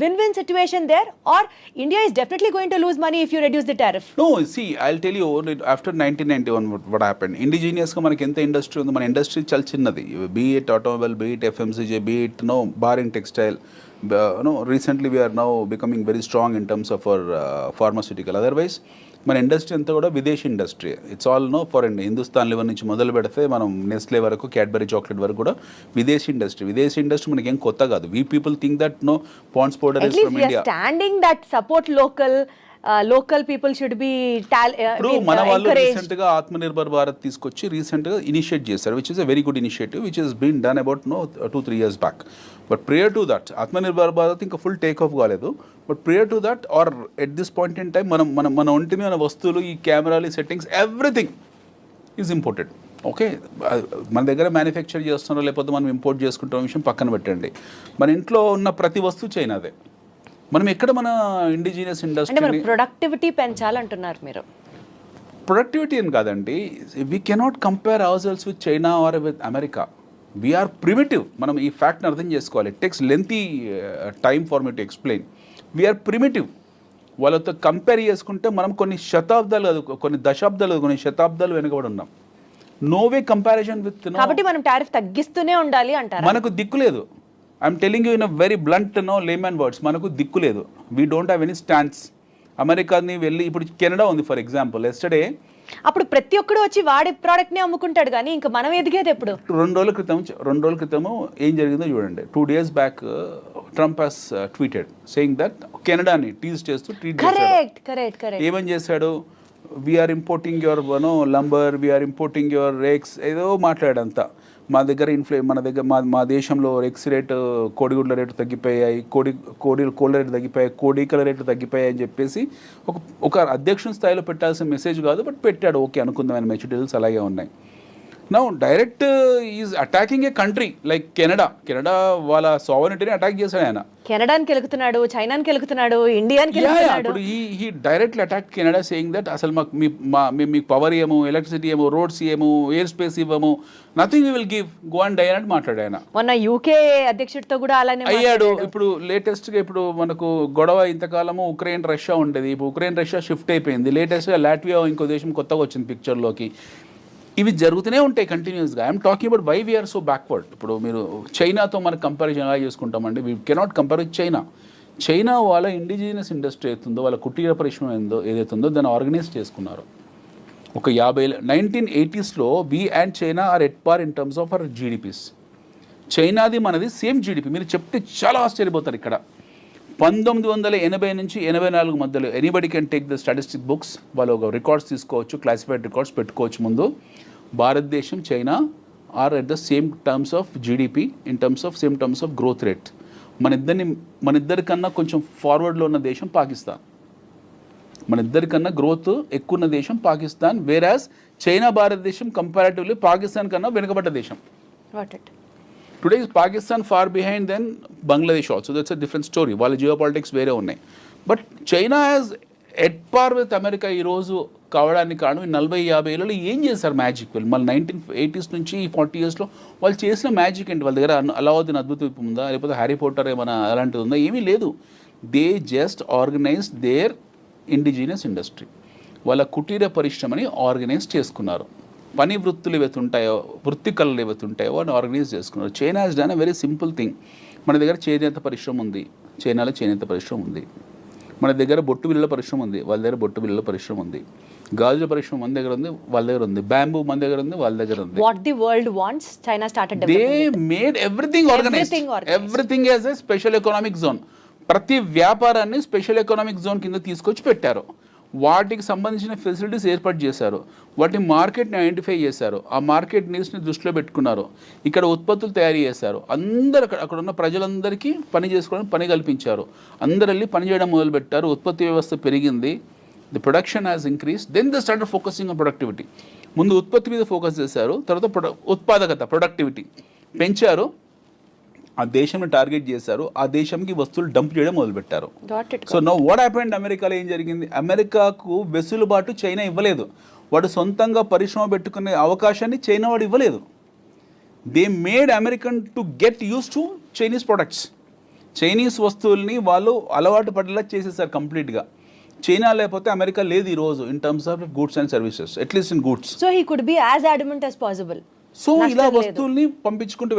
win win situation there, or India is definitely going to lose money if you reduce the tariff? No, see, I'll tell you, after 1991 what happened, ఇండిజినియస్గా మనకి ఎంత industry ఉంది, మన industry చాలా చిన్నది. Be it automobile, be it FMCG, be it barring textile. Recently we are now becoming very strong in terms of our pharmaceutical. Otherwise మన industry అంతా కూడా విదేశీ industry. It's all foreign. Hindustan liver నుంచి మొదలు పెడితే మనం నెస్లే వరకు, క్యాడ్బరీ చాక్లెట్ వరకు కూడా విదేశీ ఇండస్ట్రీ. విదేశీ ఇండస్ట్రీ మనకి ఏం కొత్త కాదు. We people think that Pond's powder is from India. Standing that support local people should be. ఇప్పుడు మన వాళ్ళు రీసెంట్ గా ఆత్మనిర్భర్ భారత్ తీసుకొచ్చి రీసెంట్ గా ఇనిషియేట్ చేశారు, which is a very good initiative which is been done about 2-3 years back. But prior to that Atmanirbhar Bharat ఇంకా full take off కాలేదు. But prior to that or at this point in time మన ఒంటి మీద వస్తువులు, ఈ కెమెరాలు, settings, everything is imported. Okay, మన దగ్గర మ్యానుఫ్యాక్చర్ చేస్తున్నారో లేకపోతే మనం ఇంపోర్ట్ చేసుకుంటున్న విషయం పక్కన పెట్టండి. మన ఇంట్లో ఉన్న ప్రతి వస్తువు చైనాదే. మనం ఎక్కడ మన ఇండిజినియస్ ఇండస్ట్రీ ప్రొడక్టివిటీ పెంచాలంటున్నారు మీరు? ప్రొడక్టివిటీ అని కాదండి, we cannot compare our sales with China or with America. We are primitive. మనం ఈ ఫ్యాక్ట్ని అర్థం చేసుకోవాలి. It takes lengthy time for me to explain. We are primitive. వాళ్ళతో కంపేర్ చేసుకుంటే మనం కొన్ని శతాబ్దాలు కాదు, కొన్ని దశాబ్దాలు, కొన్ని శతాబ్దాలు వెనుకబడి ఉన్నాం. No way comparison with. కాబట్టి మనం టారిఫ్ తగ్గిస్తూనే ఉండాలి అంటారు. మనకు దిక్కు లేదు. I'm telling you in a very blunt layman words, మనకు దిక్కు లేదు. We don't have any stands. అమెరికాని వెళ్ళి, ఇప్పుడు కెనడా ఉంది ఫర్ ఎగ్జాంపుల్. ఎస్టర్డే అప్పుడు ప్రతి ఒక్కడు వచ్చి వాడి ప్రోడక్ట్ని అమ్ముకుంటాడు, కానీ ఇంకా మనం ఎదిగేది ఎప్పుడు? 2 రోజుల క్రితము ఏం జరిగిందో చూడండి. 2 days back Trump has tweeted saying that కెనడాని టీజ్ చేస్తూ ట్వీట్ చేశాడు. ఏమని చేశాడు? We are importing your lumber, we are importing your rakes, ఏదో మాట్లాడంతా. మా దగ్గర మన దగ్గర మా దేశంలో ఎక్స్ రేటు, కోడిగుడ్ల రేటు తగ్గిపోయాయి, కోళ్ళ రేటు తగ్గిపోయాయి, కోడికల రేట్లు తగ్గిపోయాయి అని చెప్పేసి ఒక అధ్యక్షుని స్థాయిలో పెట్టాల్సిన మెసేజ్ కాదు, బట్ పెట్టాడు. ఓకే అనుకుందాం, ఆయన మెచ్యూరిటీస్ అలాగే ఉన్నాయి. Now direct is attacking A country like Canada. వాళ్ళ సావరెనిటీని అటాక్ చేశాడు ఆయన. కెనడాకి వెళ్తున్నాడు, చైనాకి వెళ్తున్నాడు, ఇండియాకి వెళ్తున్నాడు. ఇప్పుడు ఈ directly attack Canada saying that అసలు మీకు పవర్ ఏమో, ఎలక్ట్రిసిటీ ఏమో, రోడ్స్ ఏమో, ఎయిర్ స్పేస్ ఇవ్వము, nothing you will give, go and die అని మాట్లాడు ఆయన. మొన్న యూకే అధ్యక్షుడితో కూడా అలానే అయ్యాడు. ఇప్పుడు లేటెస్ట్గా ఇప్పుడు మనకు గొడవ ఇంతకాలము ఉక్రెయిన్ రష్యా ఉండేది. ఇప్పుడు ఉక్రెయిన్ రష్యా షిఫ్ట్ అయిపోయింది. లేటెస్ట్గా లాట్వియా ఇంకో దేశం కొత్తగా వచ్చింది పిక్చర్లోకి. ఇవి జరుగుతూనే ఉంటాయి కంటిన్యూస్గా. I'm talking about why we are so backward. ఇప్పుడు మీరు చైనాతో మనకు కంపారిజన్ ఎలా చేసుకుంటామండి? We cannot compare with China వాళ్ళ ఇండిజినియస్ ఇండస్ట్రీ అవుతుందో, వాళ్ళ కుటీర పరిశ్రమ ఏదైతే ఉందో దాన్ని ఆర్గనైజ్ చేసుకున్నారు. ఒక 1980s we and China are at par in terms of our GDPs. చైనాది మనది సేమ్ జీడిపి. మీరు చెప్తే చాలా ఆశ్చర్యపోతారు. ఇక్కడ 1980 నుంచి 84 మధ్యలో anybody can take the statistic books, వాళ్ళు ఒక రికార్డ్స్ తీసుకోవచ్చు, క్లాసిఫైడ్ రికార్డ్స్ పెట్టుకోవచ్చు. ముందు భారతదేశం China are at the same terms of GDP, in terms of same terms of growth rate. మన ఇద్దరికన్నా కొంచెం ఫార్వర్డ్లో ఉన్న దేశం పాకిస్తాన్. మన ఇద్దరికన్నా గ్రోత్ ఎక్కువ ఉన్న దేశం పాకిస్తాన్, వేరాజ్ చైనా భారతదేశం కంపారిటివ్లీ పాకిస్తాన్ కన్నా వెనుకబడ్డ దేశం. Today is Pakistan far behind than Bangladesh also, that's a different story. వాళ్ళ జియో పాలిటిక్స్ వేరే ఉన్నాయి. But China has at par with America ఈరోజు కావడానికి కారణం ఈ 40-50 ఏళ్ళలో ఏం చేశారు మ్యాజిక్. వీళ్ళు మళ్ళీ 1980s నుంచి 40 yearsలో వాళ్ళు చేసిన మ్యాజిక్ ఏంటి? వాళ్ళ దగ్గర అలావుద్దీన్ అద్భుత దీపం ఉందా, లేకపోతే హ్యారీ పోటర్ ఏమైనా అలాంటిది ఉందా? ఏమీ లేదు. They just organise their indigenous industry. వాళ్ళ కుటీర పరిశ్రమని ఆర్గనైజ్ చేసుకున్నారు. పని వృత్తులు ఏవైతే ఉంటాయో, వృత్తి కళలు ఏవైతే ఉంటాయో వాటిని ఆర్గనైజ్ చేసుకున్నారు. China has done a very simple thing. మన దగ్గర చేనేత పరిశ్రమ ఉంది, చైనాలో చేనేత పరిశ్రమ ఉంది. మన దగ్గర బొట్టు బిళ్ళల పరిశ్రమ ఉంది, వాళ్ళ దగ్గర బొట్టు బిళ్ళల పరిశ్రమ ఉంది. గాజుల పరిశ్రమ మన దగ్గర ఉంది, వాళ్ళ దగ్గర ఉంది. బ్యాంబూ మన దగ్గర ఉంది, వాళ్ళ దగ్గర ఉంది. What the world wants, China started They developing. made everything organized. Everything as a special economic zone. ప్రతి వ్యాపారాన్ని స్పెషల్ ఎకనామిక్ జోన్ కింద తీసుకొచ్చి పెట్టారు. వాటికి సంబంధించిన ఫెసిలిటీస్ ఏర్పాటు చేశారు. వాటి మార్కెట్ని ఐడెంటిఫై చేశారు. ఆ మార్కెట్ నీడ్స్ని దృష్టిలో పెట్టుకున్నారు. ఇక్కడ ఉత్పత్తులు తయారు చేశారు. అందరు అక్కడ ఉన్న ప్రజలందరికీ పని చేసుకోవడానికి పని కల్పించారు. అందరు వెళ్ళి పని చేయడం మొదలుపెట్టారు. ఉత్పత్తి వ్యవస్థ పెరిగింది. The production has increase. Then the started focusing on productivity. ముందు ఉత్పత్తి మీద ఫోకస్ చేశారు, తర్వాత ఉత్పాదకత ప్రొడక్టివిటీ పెంచారు. ఆ దేశంని టార్గెట్ చేశారు. ఆ దేశంకి వస్తువులు డంప్ చేయడం మొదలుపెట్టారు. సో నో వాట్ హ్యాపెండ్, అమెరికాలో ఏం జరిగింది? అమెరికాకు వెసులుబాటు చైనా ఇవ్వలేదు. వాడు సొంతంగా పరిశ్రమ పెట్టుకునే అవకాశాన్ని చైనా వాడు ఇవ్వలేదు. They made American to get use to Chinese products. Chinese వస్తువుల్ని వాళ్ళు అలవాటు పడేలా చేసేసారు కంప్లీట్గా. చైనా లేకపోతే అమెరికా లేదు ఈరోజు in terms of goods and services, at least in goods. So he could be as adamant as possible. So ఇలా వస్తువుల్ని పంపించుకుంటూ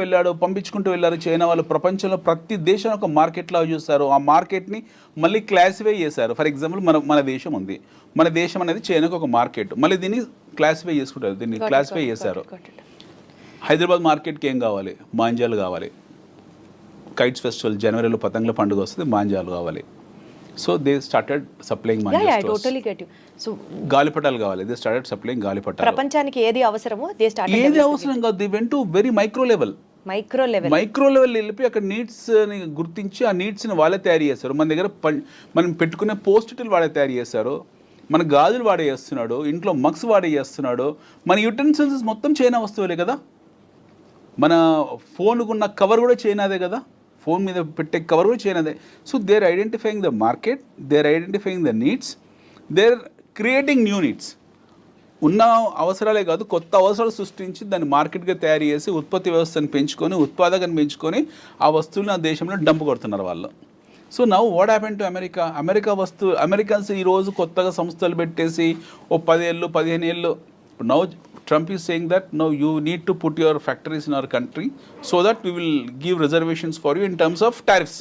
వెళ్ళారు చైనా వాళ్ళు. ప్రపంచంలో ప్రతి దేశం ఒక మార్కెట్ లా చూస్తారు. ఆ మార్కెట్ని మళ్ళీ క్లాసిఫై చేశారు. ఫర్ ఎగ్జాంపుల్ మన దేశం ఉంది. మన దేశం అనేది చైనాకు ఒక మార్కెట్. మళ్ళీ దీన్ని క్లాసిఫై చేసుకుంటారు. దీన్ని క్లాసిఫై చేశారు. హైదరాబాద్ మార్కెట్కి ఏం కావాలి? మాంజాలు కావాలి. కైట్స్ ఫెస్టివల్ జనవరిలో పతంగుల పండుగ వస్తుంది, మాంజాలు కావాలి. So they started supplying Yeah, I totally get you. So గాలిపటాలు కావాలి. దే స్టార్టెడ్ సప్లయింగ్ గాలిపటాలు. ప్రపంచానికి ఏది అవసరమో దే స్టార్ట్ ఏది అవసరం కాదు, they went to very micro level వెళ్ళి అక్కడ నీడ్స్ని గుర్తించి ఆ నీడ్స్ని వాళ్ళే తయారు చేస్తారు. మన దగ్గర మనం పెట్టుకునే పోస్టిట్లు వాడే తయారు చేస్తారు. మన గాజులు వాడే చేస్తున్నాడు, ఇంట్లో మగ్స్ వాడే చేస్తున్నాడు. మన యుటెన్సిల్స్ మొత్తం చైనా వస్తువులే కదా. మన ఫోన్కు ఉన్న కవర్ కూడా చైనాదే కదా. ఫోన్ మీద పెట్టే కవర్ కూడా చైనాదే. So they're identifying the market, they're identifying the needs, they're creating new needs. ఉన్న అవసరాలే కాదు, కొత్త అవసరాలు సృష్టించి దాన్ని మార్కెట్గా తయారు చేసి ఉత్పత్తి వ్యవస్థను పెంచుకొని, ఉత్పాదకను పెంచుకొని ఆ వస్తువులను ఆ దేశంలో డంప్ కొడుతున్నారు వాళ్ళు. So now what happen to Americans ఈరోజు కొత్తగా సంస్థలు పెట్టేసి 10 ఏళ్ళు 15 ఏళ్ళు. Now Trump is saying that no, you need to put your factories in our country so that we will give reservations for you in terms of tariffs.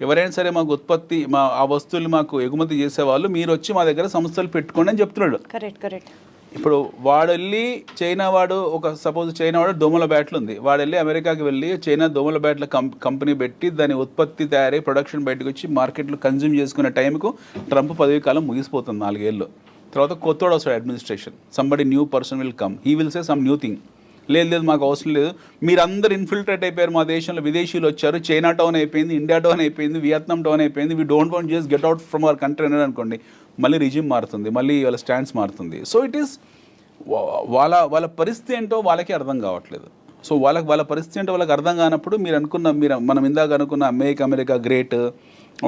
ఎవరైనా సరే మాకు ఉత్పత్తి ఆ వస్తువులు మాకు ఎగుమతి చేసేవాళ్ళు మీరు వచ్చి మా దగ్గర సంస్థలు పెట్టుకోండి అని చెప్తున్నాడు. కరెక్ట్. ఇప్పుడు వాడు వెళ్ళి చైనా వాడు సపోజ్ చైనా వాడు దోమల బ్యాట్లు ఉంది. వాడు వెళ్ళి అమెరికాకి వెళ్ళి చైనా దోమల బ్యాట్ల కంపెనీ పెట్టి దాని ఉత్పత్తి తయారై ప్రొడక్షన్ బయటకు వచ్చి మార్కెట్లో కన్జ్యూమ్ చేసుకునే టైంకు ట్రంప్ పదవి కాలం ముగిసిపోతుంది 4 ఏళ్ళు. తర్వాత కొత్తోడు వస్తాడు administration. Somebody new person will come, he will say some new thing. లేదు మాకు అవసరం లేదు, మీరందరూ ఇన్ఫిల్ట్రేట్ అయిపోయారు మా దేశంలో, విదేశీయులు వచ్చారు, చైనా టౌన్ అయిపోయింది, ఇండియా టౌన్ అయిపోయింది, వియత్నాం టౌన్ అయిపోయింది, we don't want just get out from our country అనేది అనుకోండి, మళ్ళీ రిజిమ్ మారుతుంది, మళ్ళీ వాళ్ళ స్టాండ్స్ మారుతుంది. సో ఇట్ ఈస్ వాళ్ళ పరిస్థితి ఏంటో వాళ్ళకి అర్థం కావట్లేదు. సో వాళ్ళ పరిస్థితి ఏంటో వాళ్ళకి అర్థం కానప్పుడు మనం ఇందాక అనుకున్న America great,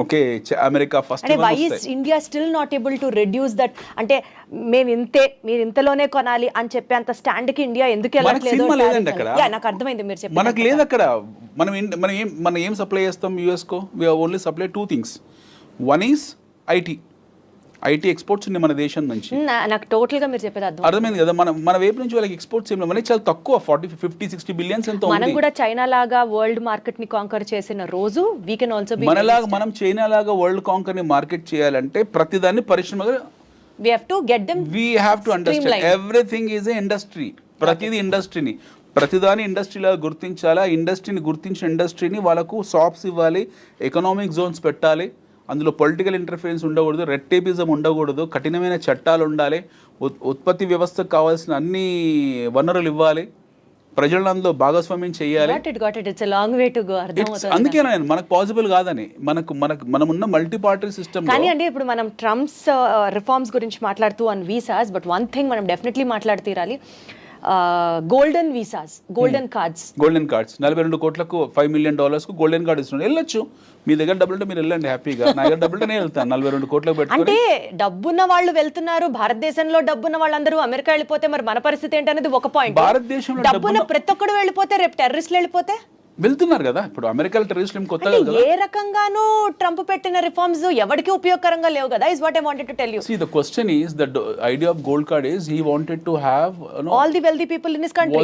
okay America first. Why is India still not able to reduce that? అంటే మీరు ఇంతలోనే కొనాలి అని చెప్పేంత స్టాండ్ కి ఇండియా ఎందుకు వెళ్ళట్లేదు? నాకు అర్థమైంది మీరు చెప్పి. మనకు లేదు అక్కడ. మనం ఏం సప్లై చేస్తాం యూఎస్ కో? We only supply 2 things. One is IT exports ఉంది మన దేశం నుంచి. నాకు టోటల్ గా మీరు చెప్పేది అర్థమైంది కదా. మన వైపు నుంచి వాళ్ళకి ఎక్స్పోర్ట్స్ ఏం మనకి చాలా తక్కువ, 40-50-60 బిలియన్స్ ఎంతో. మనం కూడా చైనా లాగా వరల్డ్ మార్కెట్ ని కాంకర్ చేసిన రోజు వీ కెన్ ఆల్సో బి మనలాగా మనం చైనా లాగా వరల్డ్ కాంకర్ ని మార్కెట్ చేయాలంటే ప్రతిదాన్ని పరిశ్రమగా we have to get them, we have to understand everything is a industry. ప్రతిది ఇండస్ట్రీని ప్రతిదాని ఇండస్ట్రీలా గుర్తించాలి. ఆ ఇండస్ట్రీని గుర్తించిన ఇండస్ట్రీని వాళ్ళకు షాప్స్ ఇవ్వాలి, ఎకనామిక్ జోన్స్ పెట్టాలి, అందులో పొలిటికల్ ఇంటర్ఫరెన్స్ ఉండకూడదు, రెడ్ టేపిజం ఉండకూడదు, కఠినమైన చట్టాలు ఉండాలి, ఉత్పత్తి వ్యవస్థకు కావాల్సిన అన్ని వనరులు ఇవ్వాలి, ప్రజలను అందులో భాగస్వామ్యం చేయాలి. అందుకే మనకు పాసిబుల్ కాదని, మనమున్న మల్టీ పార్టీ సిస్టమ్. కానీ అంటే ఇప్పుడు మనం ట్రంప్స్ రిఫార్మ్స్ గురించి మాట్లాడుతూ and visas, but one thing మనం డెఫినెట్లీ మాట్లాడుతీరాలి, గోల్డెన్ వీసాస్, గోల్డెన్ కార్డ్స్. 42 కోట్లకు $5 million గోల్డెన్ కార్డ్ ఇస్తున్నాడు. వెళ్ళొచ్చు, మీ దగ్గర డబ్బులు ఉంటే మీరు వెళ్ళండి హ్యాపీగా. నా దగ్గర డబ్బులు నేను వెళ్తాను 42 కోట్లకు పెట్టుకొని. అంటే డబ్బున్న వాళ్ళు వెళ్తున్నారు, భారతదేశంలో డబ్బున్న వాళ్ళందరూ అమెరికా వెళ్ళిపోతే మరి మన పరిస్థితి ఏంటనేది ఒక పాయింట్. భారతదేశంలో డబ్బున్న ప్రతి ఒక్కడు వెళ్ళిపోతే రేపు టెర్రరిస్టులు వెళ్ళిపోతే వెళ్తున్నారు కదా. ఇప్పుడు అమెరికాలో టెర్రరిస్టులు ఏం కొత్తగా కదా. ఏ రకంగానూ ట్రంప్ పెట్టిన రిఫార్మ్స్ ఎవరికి ఉపయోగకరంగా లేవు కదా. Is what I wanted to tell you. See, the question is, the idea of gold card is he wanted to have, all the wealthy people in his country,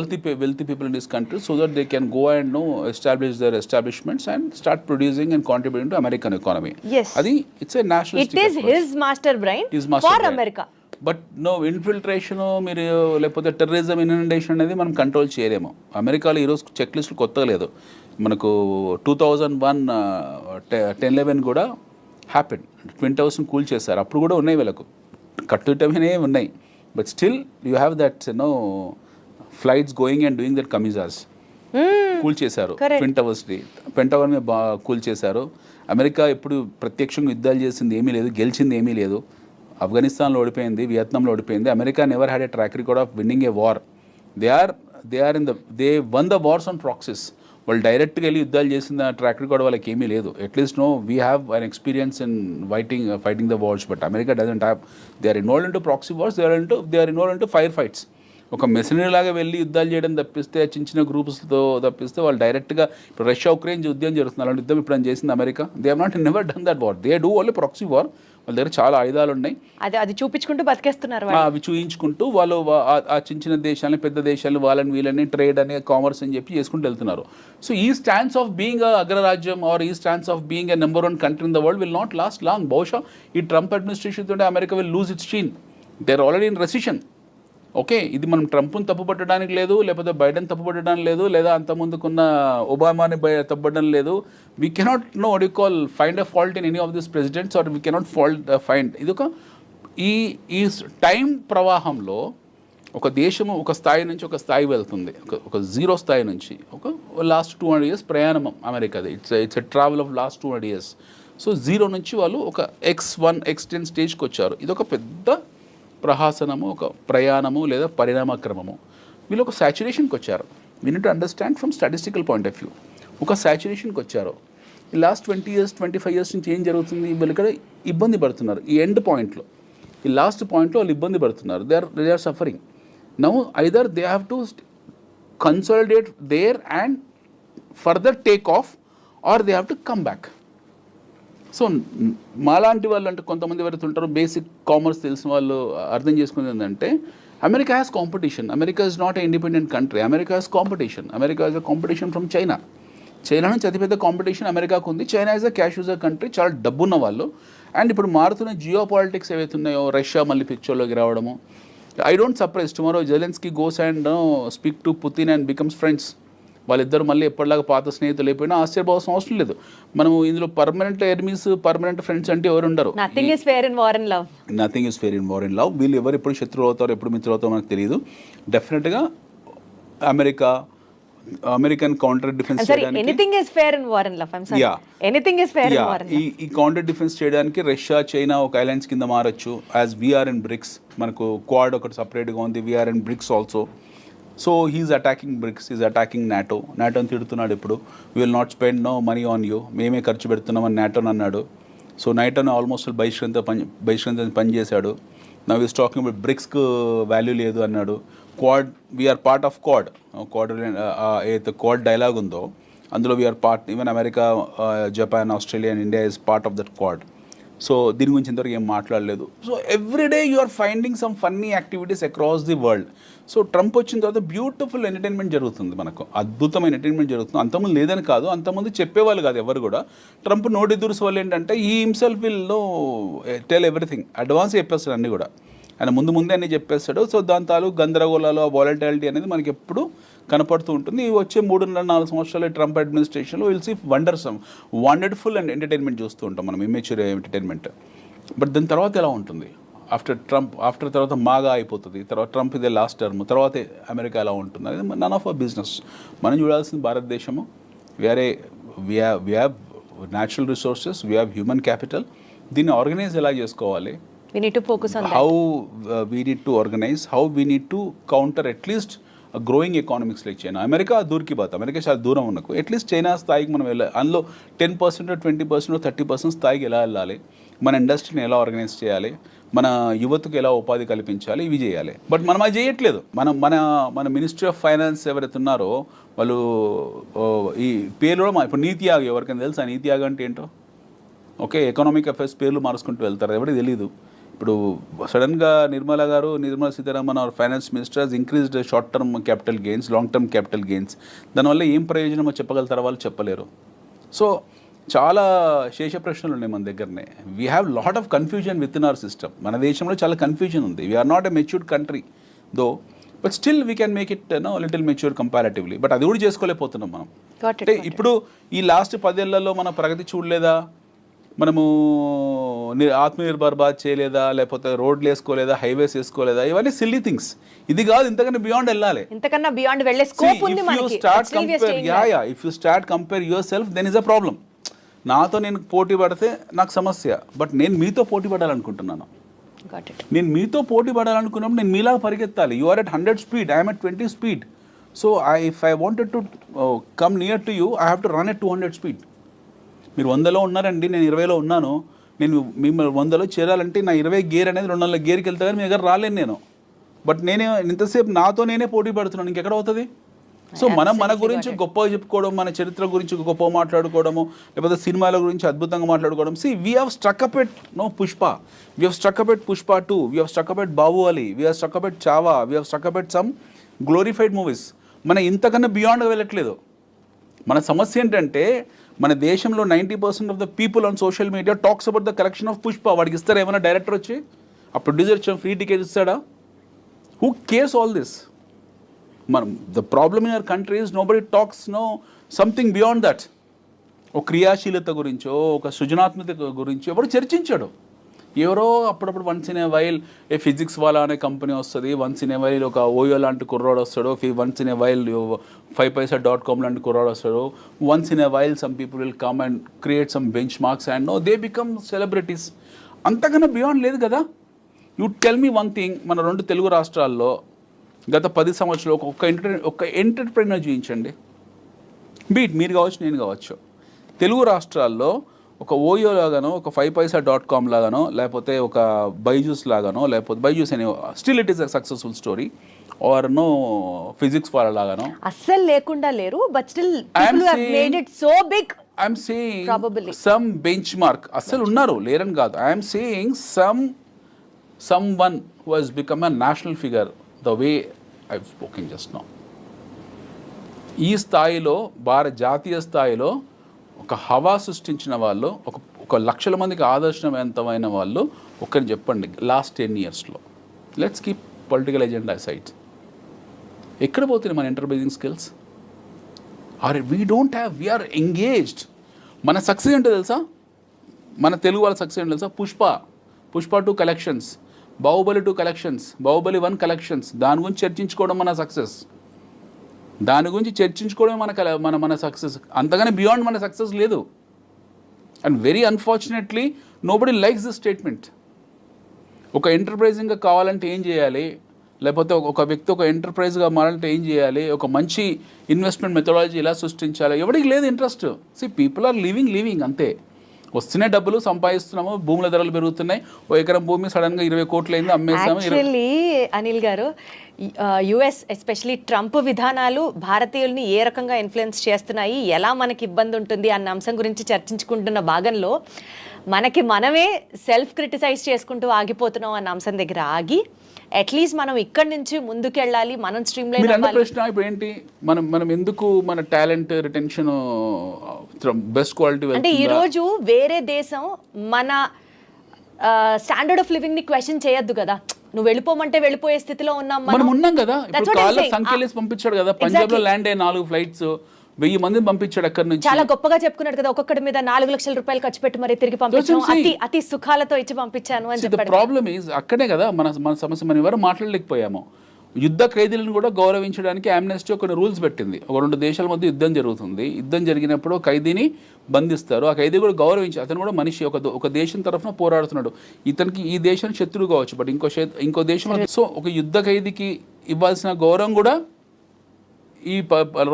wealthy people in his country, so that they can go and establish their establishments and start producing and contributing to American economy. Yes, adi it's a nationalistic it is approach. His master brain for America. But infiltration మీరు లేకపోతే terrorism infiltration అనేది మనం control చేయలేము. అమెరికాలో ఈరోజు check లిస్టులు కొత్తగా లేదు. మనకు 2001 10/11 కూడా హ్యాపెన్. ట్విన్ టవర్స్ని కూల్ చేశారు, అప్పుడు కూడా ఉన్నాయి, వీళ్ళకు కట్టుటమే ఉన్నాయి. But still you have that flights going and doing that kamikazes. కూల్ చేశారు ట్విన్ టవర్స్ని, పెంటగాన్ మీద కూల్ చేశారు. అమెరికా ఎప్పుడు ప్రత్యక్షంగా యుద్ధాలు చేసింది ఏమీ లేదు, గెలిచింది ఏమీ లేదు. ఆఫ్ఘనిస్తాన్లో ఓడిపోయింది, వియత్నాంలో ఓడిపోయింది. America never had a track record of winning a war. They one the wars on praxis. వాళ్ళు డైరెక్ట్గా వెళ్ళి యుద్ధాలు చేసిన ట్రాక్ రికార్డ్ వాళ్ళకి ఏమీ లేదు. At least we have an experience in fighting the wars. But America doesn't have. They are involved in to proxy wars, they are involved in to fire fights. ఒక machinery లాగా వెళ్ళి యుద్ధాలు చేయడం తప్పిస్తే, చిన్న చిన్న గ్రూప్స్తో తప్పిస్తే వాళ్ళు డైరెక్ట్గా ఇప్పుడు రష్యా ఉక్రెయిన్ యుద్ధం జరుగుతుంది, అలాంటి యుద్ధం ఇప్పుడు చేసింది America. They have not never done that war. They do only proxy war. వాళ్ళ దగ్గర చాలా ఆయుధాలు ఉన్నాయి, అది చూపించుకుంటూ బతికేస్తున్నారు. అవి చూయించుకుంటూ వాళ్ళు ఆ చిన్న చిన్న దేశాలని, పెద్ద దేశాలు, వాళ్ళని వీళ్ళని ట్రేడ్ అని, కామర్స్ అని చెప్పి చేసుకుంటూ వెళ్తున్నారు. సో ఈ స్టాండ్స్ ఆఫ్ బీయింగ్ అగ్రరాజ్యం ఆర్ ఈ stands of being number 1 country in the world will not last long. బహుశా ఈ ట్రంప్ అడ్మినిస్ట్రేషన్ తోటి America will lose its sheen. They are already in recession. Okay, ఇది మనం ట్రంప్ను తప్పుపట్టడానికి లేదు, లేకపోతే బైడెన్ తప్పుపట్టడానికి లేదు, లేదా అంతకుముందుకున్న ఒబామాని తప్పుపట్టడం లేదు. We cannot find a fault in any of this presidents, or we cannot find. ఇది ఈ టైం ప్రవాహంలో ఒక దేశము ఒక స్థాయి నుంచి ఒక స్థాయి వెళ్తుంది, ఒక జీరో స్థాయి నుంచి ఒక లాస్ట్ 200 years ప్రయాణం అమెరికాది. It's a travel of last 200 years. So zero నుంచి వాళ్ళు ఒక X1 X10 స్టేజ్కి వచ్చారు. ఇది ఒక పెద్ద ప్రహాసనము, ఒక ప్రయాణము లేదా పరిణామక్రమము. వీళ్ళు ఒక సాచురేషన్కి వచ్చారు. We need to understand from statistical point of view. ఒక సాచురేషన్కి వచ్చారు. ఈ లాస్ట్ 20 years 25 years నుంచి ఏం జరుగుతుంది, వీళ్ళు ఇక్కడ ఇబ్బంది పడుతున్నారు. ఈ ఎండ్ పాయింట్లో, ఈ లాస్ట్ పాయింట్లో వాళ్ళు ఇబ్బంది పడుతున్నారు. They are suffering. Now either they have to consolidate there and further take off, or they have to come back. So మాలాంటి వాళ్ళు అంటే కొంతమంది ఎవరైతే ఉంటారో బేసిక్ కామర్స్ తెలిసిన వాళ్ళు అర్థం చేసుకునేది ఏంటంటే, America has competition. America is not a independent country. America has competition. America is a competition from China. China నుంచి అతిపెద్ద కాంపిటీషన్ అమెరికాకు ఉంది. China is a cash user country, చాలా డబ్బున్న వాళ్ళు. అండ్ ఇప్పుడు మారుతున్న జియో పాలిటిక్స్ ఏవైతే ఉన్నాయో, రష్యా మళ్ళీ పిక్చర్లోకి రావడము. I don't surprise tomorrow Zelensky goes and speak to Putin and becomes friends. వాళ్ళిద్దరు మళ్ళీ ఎప్పటిలాగా పాత స్నేహితులు అయిపోయినా ఆశ్చర్యపోవాల్సిన అవసరం లేదు. మనం ఇందులో పర్మనెంట్ ఎనిమీస్, పర్మనెంట్ ఫ్రెండ్స్ అంటే ఎవరు ఉండరు. Nothing is fair in war and love. వీళ్ళు ఎవరు ఎప్పుడు శత్రువు అవుతారో, ఎప్పుడు మిత్రులు అవుతారో మనకు తెలియదు. డెఫినెట్గా అమెరికన్ కౌంటర్ డిఫెన్స్ ఈ కౌంటర్ డిఫెన్స్ చేయడానికి రష్యా, చైనా ఒక అలయన్స్ కింద మారచ్చు. యాజ్ వీఆర్ ఇన్ బ్రిక్స్, మనకు క్వాడ్ ఒకటి సపరేట్గా ఉంది, we are in BRICS also. So he is attacking BRICS, is attacking నాటోని తిడుతున్నాడు. ఇప్పుడు will not spend no money on you, మేమే ఖర్చు పెడుతున్నామని నాటోని అన్నాడు. సో నాటోని ఆల్మోస్ట్ బహిష్కరించ పనిచేశాడు. నవ్ ఈస్ టాకింగ్ అబౌట్ బ్రిక్స్కు వాల్యూ లేదు అన్నాడు. Quad, we are part of Quad. ఏదైతే క్వాడ్ డైలాగ్ ఉందో అందులో we are part. Even America, Japan, Australia and India is part of that Quad. So దీని గురించి ఇంతవరకు ఏం మాట్లాడలేదు. So everyday you are finding some funny activities across the world. So Trump వచ్చిన తర్వాత బ్యూటిఫుల్ ఎంటర్టైన్మెంట్ జరుగుతుంది, మనకు అద్భుతమైన ఎంటర్టైన్మెంట్ జరుగుతుంది. అంతకుముందు లేదని కాదు, అంతకుముందు చెప్పేవాళ్ళు కాదు ఎవరు కూడా. ట్రంప్ నోటి దురుసు వల్ల ఏంటంటే ఈ himself will know tell everything, advance చెప్పేస్తారు అన్నీ కూడా. ఆయన ముందే అన్ని చెప్పేస్తాడు. సో దాని తాలూకు గందరగోళాలు, ఆ వాలటాలిటీ అనేది మనకి ఎప్పుడు కనపడుతూ ఉంటుంది. ఈ వచ్చే 3.5-4 సంవత్సరాల ట్రంప్ అడ్మినిస్ట్రేషన్లో will see wonderful and entertainment చూస్తూ ఉంటాం మనం, ఇమ్మెచ్యూర్ ఎంటర్టైన్మెంట్. బట్ దాని తర్వాత ఎలా ఉంటుంది? ఆఫ్టర్ తర్వాత మాగా అయిపోతుంది, తర్వాత ట్రంప్ ఇదే లాస్ట్ టర్మ్, తర్వాత అమెరికా ఎలా ఉంటుంది అనేది నన్ ఆఫ్ అ బిజినెస్. మనం చూడాల్సింది భారతదేశము, we have natural resources, we have human capital. దీన్ని ఆర్గనైజ్ ఎలా చేసుకోవాలి, We need to focus on that. how we need to organize, how we need to counter at least growing economics like China. America దూరికి బాత్, America చాలా దూరం ఉన్నకు at least China స్థాయికి మనం వెళ్ళాలి. అందులో 10%, 20%, 30% స్థాయికి ఎలా వెళ్ళాలి, మన ఇండస్ట్రీని ఎలా ఆర్గనైజ్ చేయాలి, మన యువతకు ఎలా ఉపాధి కల్పించాలి, ఇవి చేయాలి. బట్ మనం అది చేయట్లేదు. మన మినిస్ట్రీ ఆఫ్ ఫైనాన్స్ ఎవరైతే ఉన్నారో వాళ్ళు ఈ పేర్లు కూడా ఇప్పుడు నీతి ఆయోగ్, ఎవరికైనా తెలుసా నీతి ఆయోగ్ అంటే ఏంటో? ఓకే, ఎకనామిక్ అఫైర్స్ పేర్లు మార్చుకుంటూ వెళ్తారు, ఎవరికి తెలియదు. ఇప్పుడు సడన్గా Nirmala Sitharaman are finance minister increased short term capital gains, long term capital gains. దానివల్ల ఏం ప్రయోజనమో చెప్పగలుగుతారో వాళ్ళు చెప్పలేరు. సో చాలా శేష ప్రశ్నలు ఉన్నాయి మన దగ్గరనే. We have lot of confusion with in our system. మన దేశంలో చాలా కన్ఫ్యూజన్ ఉంది. We are not a matured country though, but still we can make it little mature comparatively. But అది కూడా చేసుకోలేకపోతున్నాం మనం. అంటే ఇప్పుడు ఈ లాస్ట్ 10 ఏళ్లలో మన ప్రగతి చూడలేదా? మనము ఆత్మనిర్భర్ భారత్ చేయలేదా, లేకపోతే రోడ్లు వేసుకోలేదా, హైవేస్ వేసుకోలేదా? ఇవన్నీ సిల్లీ థింగ్స్. ఇది కాదు, ఇంతకన్నా బియాండ్ వెళ్ళాలి. ఇంతకన్నా బియాండ్ వెళ్ళే స్కోప్ ఉంది మనకి. If you start compare yourself, then is a problem. నాతో నేను పోటీ పడితే నాకు సమస్య, బట్ నేను మీతో పోటీ పడాలనుకుంటున్నాను. నేను మీతో పోటీ పడాలనుకున్నప్పుడు నేను మీలాగా పరిగెత్తాలి. You are at 100 speed, I'm at 20 speed. So if I wanted to come near to you, I have to run at 200 speed. మీరు 100లో ఉన్నారండి, నేను 20లో ఉన్నాను. నేను మిమ్మల్ని 100లో చేరాలంటే నా 20 గేర్ అనేది 200 గేర్కి వెళ్తా, కానీ మీ దగ్గర రాలేను నేను. బట్ నేనే ఇంతసేపు నాతో నేనే పోటీ పడుతున్నాను, ఇంకెక్కడ అవుతుంది? సో మన గురించి గొప్పగా చెప్పుకోవడం, మన చరిత్ర గురించి గొప్పగా మాట్లాడుకోవడము, లేకపోతే సినిమాల గురించి అద్భుతంగా మాట్లాడుకోవడం. We have struck up at Pushpa, we have struck up at Pushpa 2, we have struck up at Baahubali, we have struck up at Chhaava, we have struck up at some glorified movies. మన ఇంతకన్నా బియాండ్గా వెళ్ళట్లేదు. మన సమస్య ఏంటంటే మన దేశంలో 90% of the people on social media talks about the collection of Pushpa. వాడికి ఇస్తారా ఏమైనా డైరెక్టర్ వచ్చి? ఆ ప్రొడ్యూసర్ ఫ్రీ టికెట్ ఇస్తాడా? Who cares all this? మనం the problem in our country is nobody talks something beyond that. ఒక క్రియాశీలత గురించో, ఒక సృజనాత్మక గురించో ఎవరు చర్చించాడు? ఎవరో అప్పుడప్పుడు once in a while A physics వాళ్ళ అనే కంపెనీ వస్తుంది, వన్స్ ఇన్ ఏ వైల్ ఒక ఓయో లాంటి కుర్రాడు వస్తాడు, once in a while 5paisa.com లాంటి కుర్రాడు వస్తాడు, once in a while some people will come and create some bench marks and they become celebrities. అంతకన్నా బియాండ్ లేదు కదా. You tell me one thing, మన 2 తెలుగు రాష్ట్రాల్లో గత 10 సంవత్సరాలు ఒక ఎంటర్ప్రెన్యూర్ చూపించండి. బీట్ మీరు కావచ్చు, నేను కావచ్చు. తెలుగు రాష్ట్రాల్లో ఒక ఓయో లాగానో, ఒక 5paisa.com లాగానో, లేకపోతే ఒక బైజూస్ లాగానో, లేకపోతే బైజూస్ అనే still it is a successful story, or physics వాళ్ళ లాగానో అస్సలు లేకుండా లేరు. But still people have made it so big. I'm saying some benchmark అస్సలు ఉన్నారు, లేరని కాదు. I'm saying someone who has become a national figure the way I've spoken just now. ఈ స్థాయిలో జాతీయ స్థాయిలో ఒక హవా సృష్టించిన వాళ్ళు, ఒక లక్షల మందికి ఆదర్శవంతమైన వాళ్ళు ఒకరిని చెప్పండి లాస్ట్ 10 yearsలో. Let's keep political agenda side. ఎక్కడ పోతుంది మన enterprising skills? We are engaged. మన సక్సెస్ ఏంటో తెలుసా? మన తెలుగు వాళ్ళ సక్సెస్ ఏంటో తెలుసా? Pushpa 2 collections, Baahubali 2 collections, Baahubali 1 collections. దాని గురించి చర్చించుకోవడం మన సక్సెస్. దాని గురించి చర్చించుకోవడం మన సక్సెస్. అంతగానే బియాండ్ మన సక్సెస్ లేదు. And very unfortunately nobody likes this statement. ఒక ఎంటర్ప్రైజింగ్గా కావాలంటే ఏం చేయాలి, లేకపోతే ఒక వ్యక్తి ఒక ఎంటర్ప్రైజ్గా మారాలంటే ఏం చేయాలి, ఒక మంచి ఇన్వెస్ట్మెంట్ మెథడాలజీ ఎలా సృష్టించాలి, ఎవరికి లేదు ఇంట్రెస్ట్. పీపుల్ ఆర్ లివింగ్ అంతే. వస్తున్నాయి డబ్బులు, సంపాదిస్తున్నాము, భూముల ధరలు పెరుగుతున్నాయి. ఓ ఎకరం భూమి సడన్గా 20 కోట్లు అయింది, అమ్మేసాము. యాక్చువల్లీ అనిల్ గారు, యుఎస్ ఎస్పెషలీ ట్రంప్ విధానాలు భారతీయుల్ని ఏ రకంగా ఇన్ఫ్లుయెన్స్ చేస్తున్నాయి, ఎలా మనకి ఇబ్బంది ఉంటుంది అన్న అంశం గురించి చర్చించుకుంటున్న భాగంలో మనమే సెల్ఫ్ క్రిటిసైజ్ చేసుకుంటూ ఆగిపోతున్నాం అన్న అంశం దగ్గర ఆగి అట్లీస్ట్ మనం ఇక్కడి నుంచి ముందుకెళ్ళాలి, మనం స్ట్రీమ్ లైన్ అవ్వాలి. ప్రశ్న ఇప్పుడు ఏంటి, మనం ఎందుకు మన టాలెంట్ రిటెన్షన్ బెస్ట్ క్వాలిటీ అంటే ఈరోజు వేరే దేశం మన స్టాండర్డ్ ఆఫ్ లివింగ్ ని క్వశ్చన్ చేయొద్దు కదా. నువ్వు వెళ్ళిపోమంటే వెళ్ళిపోయే స్థితిలో ఉన్నాం మనం ఉన్నాం కదా. That's ఇప్పుడు what I'm కాళ్ళ saying. సంఖ్యలేసి పంపించాడు కదా, పంజాబ్ లో ల్యాండ్ అయ్యే 4 ఫ్లైట్స్ 1000 మందిని పంపించాడు అక్కడి నుంచి. చాలా గొప్పగా చెప్పుకున్నాడు కదా, ఒక్కొక్కడి మీద 4 లక్షల రూపాయలు ఖర్చు పెట్టి మరి తిరిగి పంపించాను, That's what I'm అతి సుఖాలతో ఇచ్చి పంపించాను అని ద చెప్పాడు. ప్రాబ్లమ్ ఈజ్ అక్కడే కదా మన సమస్య. మనం ఎవరు మాట్లాడలేకపోయాము. యుద్ధ ఖైదీలను కూడా గౌరవించడానికి ఆమ్నెస్టీ కొన్ని రూల్స్ పెట్టింది. ఒక 2 దేశాల మధ్య యుద్ధం జరుగుతుంది. యుద్ధం జరిగినప్పుడు ఖైదీని బంధిస్తారు. ఆ ఖైదీ కూడా గౌరవించి, అతను కూడా మనిషి, ఒక దేశం తరఫున పోరాడుతున్నాడు. ఇతనికి ఈ దేశానికి శత్రువు కావచ్చు, బట్ ఇంకో దేశం. సో ఒక యుద్ధ ఖైదీకి ఇవ్వాల్సిన గౌరవం కూడా ఈ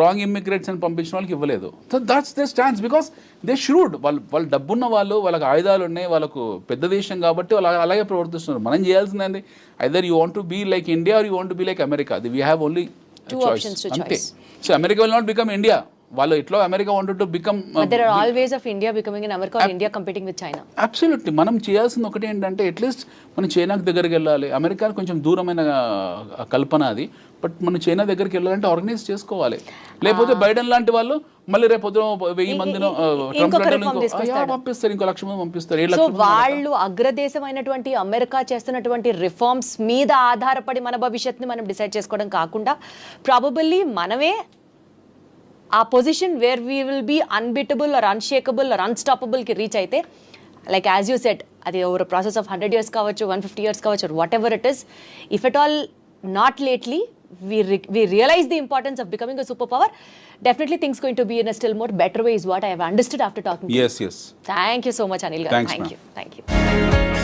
రాంగ్ ఇమ్మిగ్రేట్స్ అని పంపించిన వాళ్ళకి ఇవ్వలేదు. So that's they stands because they should. వాళ్ళు డబ్బున్న వాళ్ళు, వాళ్ళకి ఆయుధాలు ఉన్నాయి, వాళ్ళకు పెద్ద దేశం కాబట్టి వాళ్ళు అలాగే ప్రవర్తిస్తున్నారు. మనం చేయాల్సిందండి, either you want to be like India or you want to be like America. We have only choice అంతే. So America will not become India. వాళ్ళు ఎట్లా America wanted to become. There are all ways of India becoming an America or India competing with China. Absolutely. మనం చేయాల్సింది ఒకటి ఏంటంటే at least మనం చైనాకి దగ్గరికి వెళ్ళాలి. అమెరికా కొంచెం దూరమైన కల్పన అది, బట్ మనం చైనా దగ్గరికి వెళ్ళాలంటే ఆర్గనైజ్ చేసుకోవాలి. లేకపోతే బైడెన్ లాంటి వాళ్ళు మళ్ళీ రేపు 1000 మందిని పంపిస్తారు, ఇంకో 1,00,000 మంది పంపిస్తారు. సో వాళ్ళు అగ్రదేశమైనటువంటి అమెరికా చేస్తున్నటువంటి రిఫార్మ్స్ మీద ఆధారపడి మన భవిష్యత్తుని మనం డిసైడ్ చేసుకోవడం కాకుండా ప్రాబబల్లీ మనమే ఆ position where we will be unbeatable or unshakable or అన్స్టాపబుల్కి రీచ్ అయితే, లైక్ యాజ్ యూ సెట్, అది ఓవర్ ప్రాసెస్ ఆఫ్ 100 years కావచ్చు, 150 years కావచ్చు, whatever it is. If at all not lately we realize the importance of becoming a superpower, definitely things going to be in a still more better way is what I have understood after talking to you. Yes. Thank you so much, Anil garu. Thanks, Thank you.